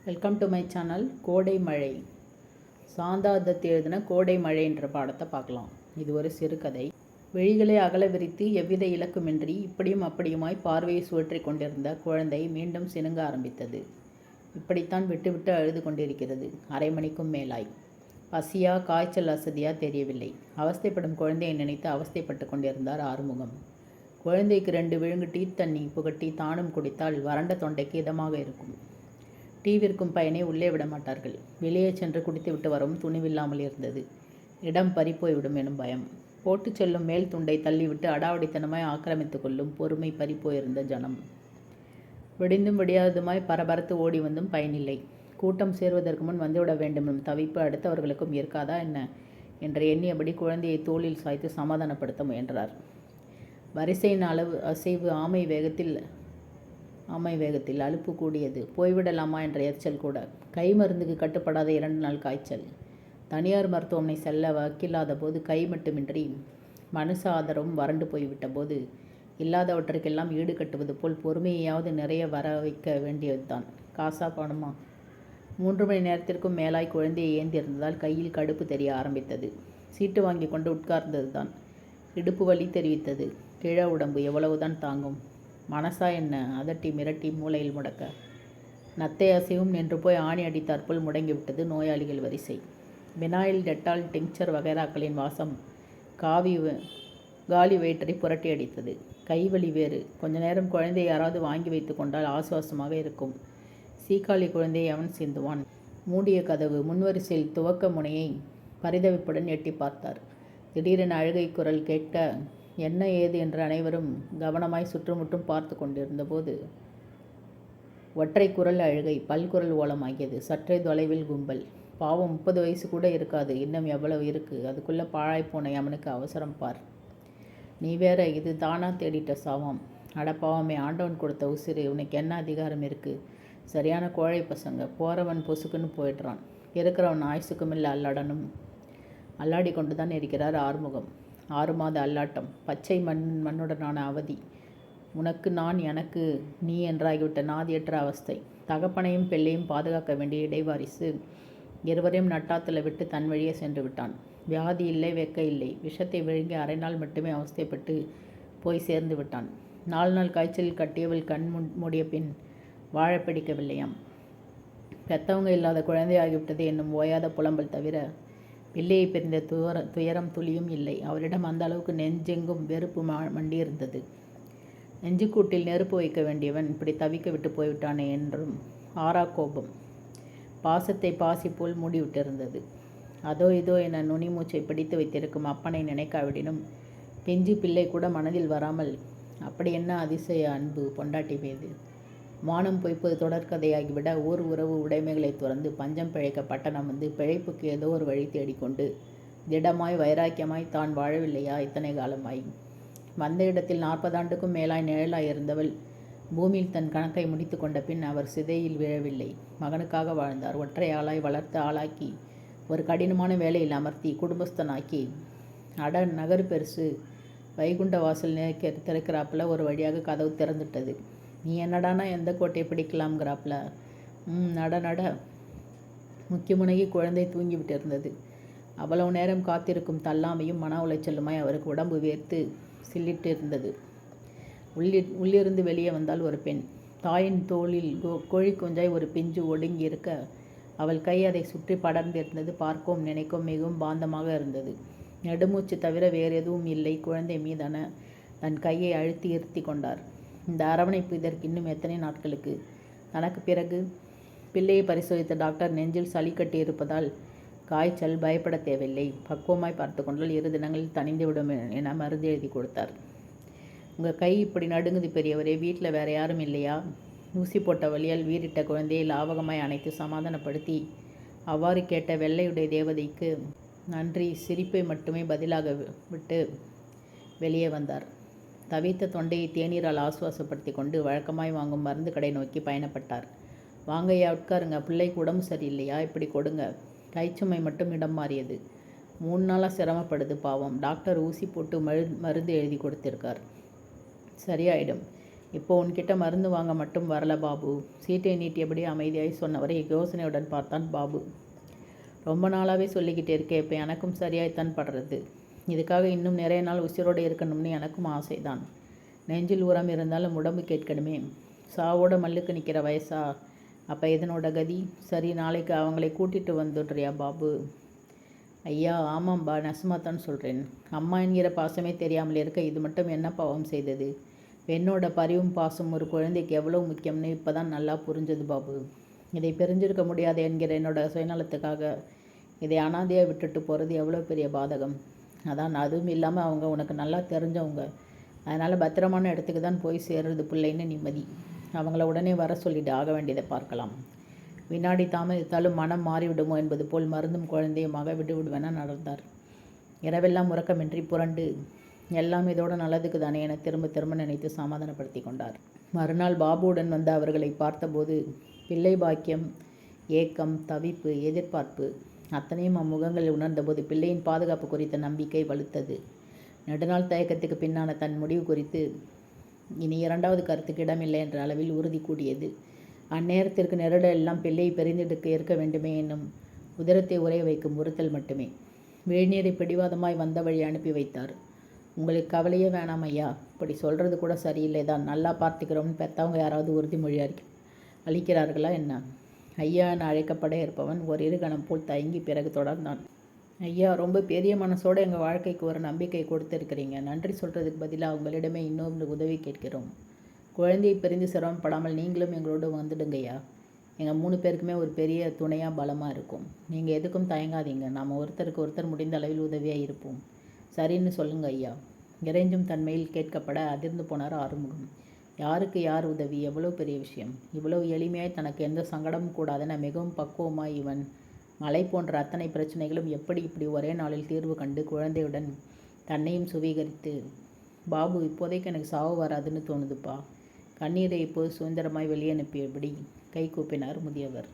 Welcome to my channel. கோடை மழை. சாந்தாதத் எழுதின கோடை மழை என்ற பாடத்தை பார்க்கலாம். இது ஒரு சிறுகதை. விழிகளை அகல விரித்து எவ்வித இலக்குமின்றி இப்படியும் அப்படியுமாய் பார்வையை சுழற்றி கொண்டிருந்த குழந்தை மீண்டும் சினுங்க ஆரம்பித்தது. இப்படித்தான் விட்டு விட்டு அழுது கொண்டிருக்கிறது. அரை மணிக்கும் மேலாய். பசியா காய்ச்சல் அசதியா தெரியவில்லை. அவஸ்தைப்படும் குழந்தையை நினைத்து அவஸ்தைப்பட்டு கொண்டிருந்தார் ஆறுமுகம். குழந்தைக்கு 2 விழுங்கு டீ தண்ணி புகட்டி தானும் குடித்தால் வறண்ட தொண்டைக்கு இதமாக இருக்கும். டீ விற்கும் பையனை உள்ளே விட மாட்டார்கள். வெளியே சென்று குடித்துவிட்டு வரவும் துணிவில்லாமல் இருந்தது. இடம் பறிப்போய்விடும் எனும் பயம். போட்டு செல்லும் மேல் துண்டை தள்ளிவிட்டு அடாவடித்தனமாய் ஆக்கிரமித்து கொள்ளும் பொறுமை பறிப்போயிருந்த ஜனம். விடிந்தும் விடியாததுமாய் பரபரத்து ஓடி வந்தும் பயனில்லை. கூட்டம் சேர்வதற்கு முன் வந்துவிட வேண்டுமெனும் தவிப்பு அடுத்தவர்களுக்கும் இருக்காதா என்ன என்று எண்ணியபடி குழந்தையை தோளில் சாய்த்து சமாதானப்படுத்த முயன்றார். வரிசையின் அசைவு ஆமை வேகத்தில் அலுப்பு கூடியது. போய்விடலாமா என்ற எரிச்சல் கூட. கை மருந்துக்கு கட்டுப்படாத 2 நாள் காய்ச்சல். தனியார் மருத்துவமனை செல்ல வக்கில்லாத போது கை மட்டுமின்றி மனுஷ ஆதரவும் வறண்டு போய்விட்ட போது இல்லாதவற்றுக்கெல்லாம் ஈடு கட்டுவது போல் பொறுமையாவது நிறைய வர வைக்க வேண்டியதுதான். காசா பணமா? 3 மணி நேரத்திற்கும் மேலாய் குழந்தையை ஏந்திருந்ததால் கையில் கடுப்பு தெரிய ஆரம்பித்தது. சீட்டு வாங்கி கொண்டு உட்கார்ந்தது தான். இடுப்பு வலி தெரிவித்தது. கிழ உடம்பு எவ்வளவுதான் தாங்கும்? மனசா என்ன அதட்டி மிரட்டி மூளையில் முடக்க. நத்தை அசைவும் நின்று போய் ஆணி அடித்தாற்போல் முடங்கிவிட்டது நோயாளிகள் வரிசை. வினாயில் டெட்டால் டிங்சர் வகைராக்களின் வாசம் காலி வயிற்றை புரட்டி அடித்தது. கைவலி வேறு. கொஞ்ச நேரம் குழந்தையை யாராவது வாங்கி வைத்து கொண்டால் ஆசுவாசமாக இருக்கும். சீக்காளி குழந்தையை அவன் சிந்துவான். மூடிய கதவு. முன்வரிசையில் துவக்க முனையை பரிதவிப்புடன் எட்டி பார்த்தார். திடீரென அழுகை குரல் கேட்க என்ன ஏது என்று அனைவரும் கவனமாய் சுற்றுமுற்றும் பார்த்து கொண்டிருந்த போது ஒற்றை குரல் அழுகை பல்குரல் ஓலமாகியது. சற்றே தொலைவில் கும்பல். பாவம் 30 வயசு கூட இருக்காது. இன்னும் எவ்வளவு இருக்கு? அதுக்குள்ளே பாழாய்ப்போன அவனுக்கு அவசரம் பார். நீ வேற, இது தானா தேடிட்ட சாவாம். அடப்பாவமே, ஆண்டவன் கொடுத்த உசிறு. இவனுக்கு என்ன அதிகாரம் இருக்கு? சரியான கோழை பசங்க. போகிறவன் பொசுக்குன்னு போயிடுறான். இருக்கிறவன் ஆயுசுக்கும் இல்லை அல்லாடனும். அல்லாடி கொண்டு தான் இருக்கிறார் ஆறுமுகம். 6 மாத அல்லாட்டம். பச்சை மண்ணுடனான அவதி. உனக்கு நான், எனக்கு நீ என்றாகிவிட்ட நாதியற்ற அவஸ்தை. தகப்பனையும் பிள்ளையும் பாதுகாக்க வேண்டிய இடைவாரிசு இருவரையும் நட்டாத்தில் விட்டு தன் வழியே சென்று விட்டான். வியாதி இல்லை, வெக்க இல்லை. விஷத்தை விழுங்கி அரை நாள் மட்டுமே அவஸ்தைப்பட்டு போய் சேர்ந்து விட்டான். 4 நாள் காய்ச்சலில் கட்டியவள் கண் மூடிய பின் வாழ பிடிக்கவில்லையாம். பெத்தவங்க இல்லாத குழந்தையாகிவிட்டது என்னும் ஓயாத புலம்பல் தவிர பிள்ளையை பிரிந்த துயரம் துளியும் இல்லை. அவரிடம் அந்த அளவுக்கு நெஞ்செங்கும் வெறுப்பு மண்டியிருந்தது. நெஞ்சுக்கூட்டில் நெருப்பு வைக்க வேண்டியவன் இப்படி தவிக்க விட்டு போய்விட்டானே என்றும் ஆறா கோபம். பாசத்தை பாசி போல் மூடிவிட்டிருந்தது. அதோ இதோ என நுனி மூச்சை பிடித்து வைத்திருக்கும் அப்பனை நினைக்காவிடனும் பிஞ்சு பிள்ளை கூட மனதில் வராமல் அப்படி என்ன அதிசய அன்பு பொண்டாட்டி மீது. மானம் பொய்ப்பது தொடர்கதையாகிவிட ஊர் உறவு உடைமைகளை துறந்து பஞ்சம் பிழைக்க பட்டணம் வந்து பிழைப்புக்கு ஏதோ ஒரு வழி தேடிக்கொண்டு திடமாய் வைராக்கியமாய் தான் வாழவில்லையா இத்தனை காலமாய்? வந்த இடத்தில் 40 ஆண்டுக்கும் மேலாய் நிழலாய் இருந்தவள் பூமியில் தன் கணக்கை முடித்து கொண்ட பின் அவர் சிதையில் விழவில்லை. மகனுக்காக வாழ்ந்தார். ஒற்றை ஆளாய் வளர்த்து ஆளாக்கி ஒரு கடினமான வேலையில் அமர்த்தி குடும்பஸ்தனாக்கி நகரு பெருசு வைகுண்ட வாசல் திறக்கிறாப்புல ஒரு வழியாக கதவு திறந்துட்டது. நீ என்னடானா எந்த கோட்டையை பிடிக்கலாம்ங்கிறாப்புல. நட முக்கிய முனைகி குழந்தை தூங்கிவிட்டு இருந்தது. அவ்வளவு நேரம் காத்திருக்கும் தள்ளாமையும் மன உளைச்சலுமாய் அவருக்கு உடம்பு வேர்த்து சில்லிட்டு இருந்தது. உள்ளிருந்து வெளியே வந்தால் ஒரு பெண். தாயின் தோளில் கோழி குஞ்சாய் ஒரு பிஞ்சு ஒடுங்கி இருக்க அவள் கை அதை சுற்றி படர்ந்திருந்தது. பார்க்கவும் நினைக்கவும் மிகவும் பாந்தமாக இருந்தது. நெடுமூச்சு தவிர வேறு எதுவும் இல்லை குழந்தை மீதான தன் கையை அழுத்தி இருத்தி கொண்டார். இந்த அரவணைப்பு இதற்கு இன்னும் எத்தனை நாட்களுக்கு? தனக்கு பிறகு பிள்ளையை பரிசோதித்த டாக்டர் நெஞ்சில் சளி கட்டி இருப்பதால் காய்ச்சல், பயப்பட தேவையில்லை, பக்குவமாய் பார்த்து கொண்டால் 2 தினங்களில் தணிந்துவிடும் என மருந்து எழுதி கொடுத்தார். உங்கள் கை இப்படி நடுங்குது பெரியவரே, வீட்டில் வேற யாரும் இல்லையா? ஊசி போட்ட வழியால் வீறிட்ட குழந்தையை லாவகமாய் அணைத்து சமாதானப்படுத்தி அவ்வாறு கேட்ட வெள்ளையுடைய தேவதைக்கு நன்றி சிரிப்பை மட்டுமே பதிலாக விட்டு வெளியே வந்தார். தவித்த தொண்டையை தேநீரால் ஆசுவாசப்படுத்தி கொண்டு வழக்கமாய் வாங்கும் மருந்து கடை நோக்கி பயணப்பட்டார். வாங்கையா, உட்காருங்க. பிள்ளைக்கு உடம்பு சரியில்லையா? இப்படி கொடுங்க. கைச்சுமை மட்டும் இடம் மாறியது. 3 நாளாக சிரமப்படுது பாவம். டாக்டர் ஊசி போட்டு மருந்து எழுதி கொடுத்திருக்கார். சரியாயிடும். இப்போ உன்கிட்ட மருந்து வாங்க மட்டும் வரல பாபு. சீட்டை நீட்டியபடி அமைதியாய் சொன்னவரை யோசனையுடன் பார்த்தான் பாபு. ரொம்ப நாளாகவே சொல்லிக்கிட்டே இருக்கேன், இப்போ எனக்கும் சரியாய்த்தான் படுறது. இதுக்காக இன்னும் நிறைய நாள் உசிரோடு இருக்கணும்னு எனக்கும் ஆசைதான். நெஞ்சில் உரம் இருந்தாலும் உடம்பு கேட்கணுமே. சாவோட மல்லுக்கு நிற்கிற வயசா? அப்போ இதனோட கதி? சரி, நாளைக்கு அவங்களை கூட்டிகிட்டு வந்துடுறியா பாபு? ஐயா, ஆமாம்பா, நெசமாத்தான் சொல்கிறேன். அம்மா என்கிற பாசமே தெரியாமல் இருக்க இது மட்டும் என்ன பாவம் செய்தது? பெண்ணோட பரிவும் பாசம் ஒரு குழந்தைக்கு எவ்வளோ முக்கியம்னு இப்போ தான் நல்லா புரிஞ்சது பாபு. இதை பிரிஞ்சிருக்க முடியாது என்கிற என்னோட சுயநலத்துக்காக இதை அனாதையாக விட்டுட்டு போகிறது எவ்வளோ பெரிய பாதகம். அதான், அதுவும் இல்லாமல் அவங்க உனக்கு நல்லா தெரிஞ்சவங்க. அதனால் பத்திரமான இடத்துக்கு தான் போய் சேர்றது பிள்ளைன்னு நிம்மதி. அவங்கள உடனே வர சொல்லிட்டு ஆக வேண்டியதை பார்க்கலாம். வினாடி தாமதித்தாலும் மனம் மாறிவிடுமோ என்பது போல் மருந்தும் குழந்தையுமாக விடுவிடுவென நடந்தார். இரவெல்லாம் உறக்கமின்றி புரண்டு எல்லாம் இதோட நல்லதுக்கு தானே என திரும்ப திரும்ப நினைத்து சமாதானப்படுத்தி கொண்டார். மறுநாள் பாபுவுடன் வந்து அவர்களை பார்த்தபோது பிள்ளை பாக்கியம், ஏக்கம், தவிப்பு, எதிர்பார்ப்பு அத்தனையும் அம்முகங்களில் உணர்ந்தபோது பிள்ளையின் பாதுகாப்பு குறித்த நம்பிக்கை வலுத்தது. நெடுநாள் தயக்கத்துக்கு பின்னான தன் முடிவு குறித்து இனி இரண்டாவது கருத்துக்கு இடமில்லை என்ற அளவில் உறுதி கூடியது. அந்நேரத்திற்கு நெருடல் எல்லாம் பிள்ளையை பெரிந்தெடுக்க இருக்க வேண்டுமே என்னும் உதரத்தை உரைய வைக்கும் உறுத்தல் மட்டுமே. விழிநீரை பிடிவாதமாய் வந்த வழி அனுப்பி வைத்தார். உங்களுக்கு கவலையே வேணாம் ஐயா, இப்படி சொல்கிறது கூட சரியில்லை தான். நல்லா பார்த்துக்கிறோம்னு பெற்றவங்க யாராவது உறுதிமொழி அளிக்கிறார்களா என்ன? ஐயா என அழைக்கப்பட இருப்பவன் ஓரிரு கணம் போல் தயங்கி பிறகு தொடர்ந்தான். ஐயா, ரொம்ப பெரிய மனசோடு எங்கள் வாழ்க்கைக்கு ஒரு நம்பிக்கை கொடுத்துருக்கிறீங்க. நன்றி சொல்கிறதுக்கு பதிலாக உங்களிடமே இன்னொரு உதவி கேட்கிறோம். குழந்தையை பிரிந்து சிரமப்படாமல் நீங்களும் எங்களோடு வந்துடுங்கய்யா. எங்கள் 3 பேருக்குமே ஒரு பெரிய துணையாக பலமாக இருக்கும். நீங்கள் எதுக்கும் தயங்காதீங்க. நாம் ஒருத்தருக்கு ஒருத்தர் முடிந்த அளவில் உதவியாக இருப்போம். சரின்னு சொல்லுங்க ஐயா. இறைஞ்சும் தன்மையில் கேட்கப்பட அதிர்ந்து போனார் ஆறுமுகம். யாருக்கு யார் உதவி? எவ்வளோ பெரிய விஷயம்! இவ்வளவு எளிமையாய் தனக்கு எந்த சங்கடமும் கூடாதென மிகவும் பக்குவமாய் இவன் மலை போன்ற அத்தனை பிரச்சனைகளும் எப்படி இப்படி ஒரே நாளில் தீர்வு கண்டு குழந்தையுடன் தன்னையும் சுவீகரித்து. பாபு, இப்போதைக்கு எனக்கு சாவு வராதுன்னு தோணுதுப்பா. கண்ணீரை இப்போது சுதந்திரமாய் வெளியனுப்பியபடி கை கூப்பினார் முதியவர்.